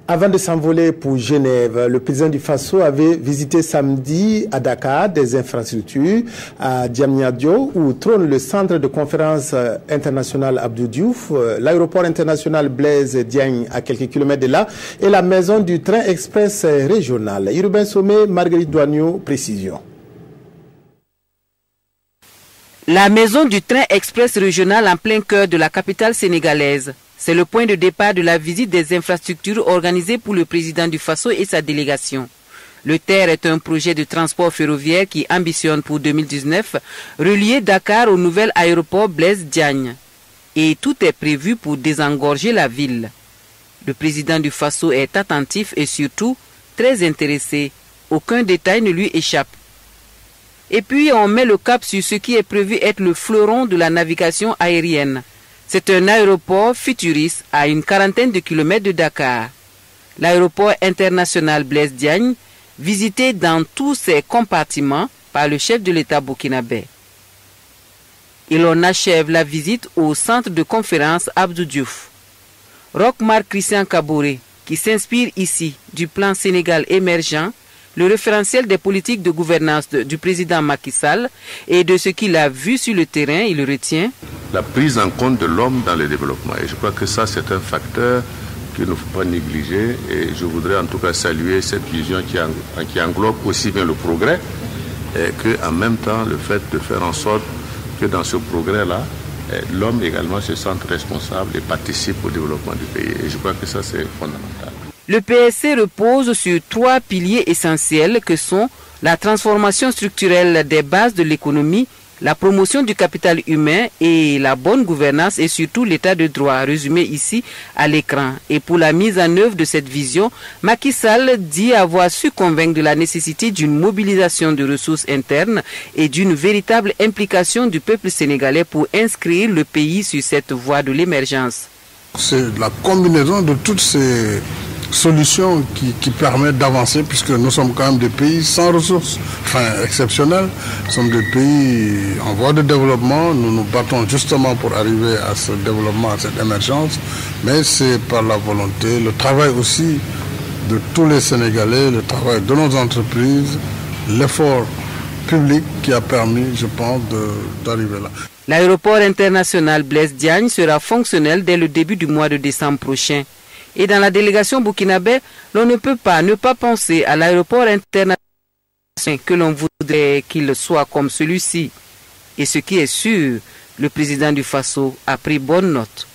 Avant de s'envoler pour Genève, le président du Faso avait visité samedi à Dakar des infrastructures à Diamniadio où trône le centre de conférence international Abdou Diouf, l'aéroport international Blaise Diagne à quelques kilomètres de là et la maison du train express régional. Urbain Sommet, Marguerite Douagneau, précision. La maison du train express régional en plein cœur de la capitale sénégalaise. C'est le point de départ de la visite des infrastructures organisée pour le président du Faso et sa délégation. Le TER est un projet de transport ferroviaire qui ambitionne pour 2019 relier Dakar au nouvel aéroport Blaise Diagne. Et tout est prévu pour désengorger la ville. Le président du Faso est attentif et surtout très intéressé. Aucun détail ne lui échappe. Et puis on met le cap sur ce qui est prévu être le fleuron de la navigation aérienne. C'est un aéroport futuriste à une quarantaine de kilomètres de Dakar. L'aéroport international Blaise Diagne, visité dans tous ses compartiments par le chef de l'État burkinabé. Et l'on achève la visite au centre de conférence Abdou Diouf. Roch-Marc Christian Kaboré, qui s'inspire ici du plan Sénégal émergent, le référentiel des politiques de gouvernance du président Macky Sall et de ce qu'il a vu sur le terrain, il retient la prise en compte de l'homme dans le développement. Et je crois que ça, c'est un facteur qu'il ne faut pas négliger. Et je voudrais en tout cas saluer cette vision qui englobe aussi bien le progrès et qu'en même temps le fait de faire en sorte que dans ce progrès-là, l'homme également se sente responsable et participe au développement du pays. Et je crois que ça, c'est fondamental. Le PSC repose sur 3 piliers essentiels que sont la transformation structurelle des bases de l'économie, la promotion du capital humain et la bonne gouvernance et surtout l'état de droit, résumé ici à l'écran. Et pour la mise en œuvre de cette vision, Macky Sall dit avoir su convaincre de la nécessité d'une mobilisation de ressources internes et d'une véritable implication du peuple sénégalais pour inscrire le pays sur cette voie de l'émergence. C'est la combinaison de toutes ces solution qui permet d'avancer puisque nous sommes quand même des pays sans ressources, exceptionnelles. Nous sommes des pays en voie de développement. Nous nous battons justement pour arriver à ce développement, à cette émergence. Mais c'est par la volonté, le travail aussi de tous les Sénégalais, le travail de nos entreprises, l'effort public qui a permis, je pense, d'arriver là. L'aéroport international Blaise Diagne sera fonctionnel dès le début du mois de décembre prochain. Et dans la délégation burkinabé, l'on ne peut pas ne pas penser à l'aéroport international que l'on voudrait qu'il soit comme celui-ci. Et ce qui est sûr, le président du Faso a pris bonne note.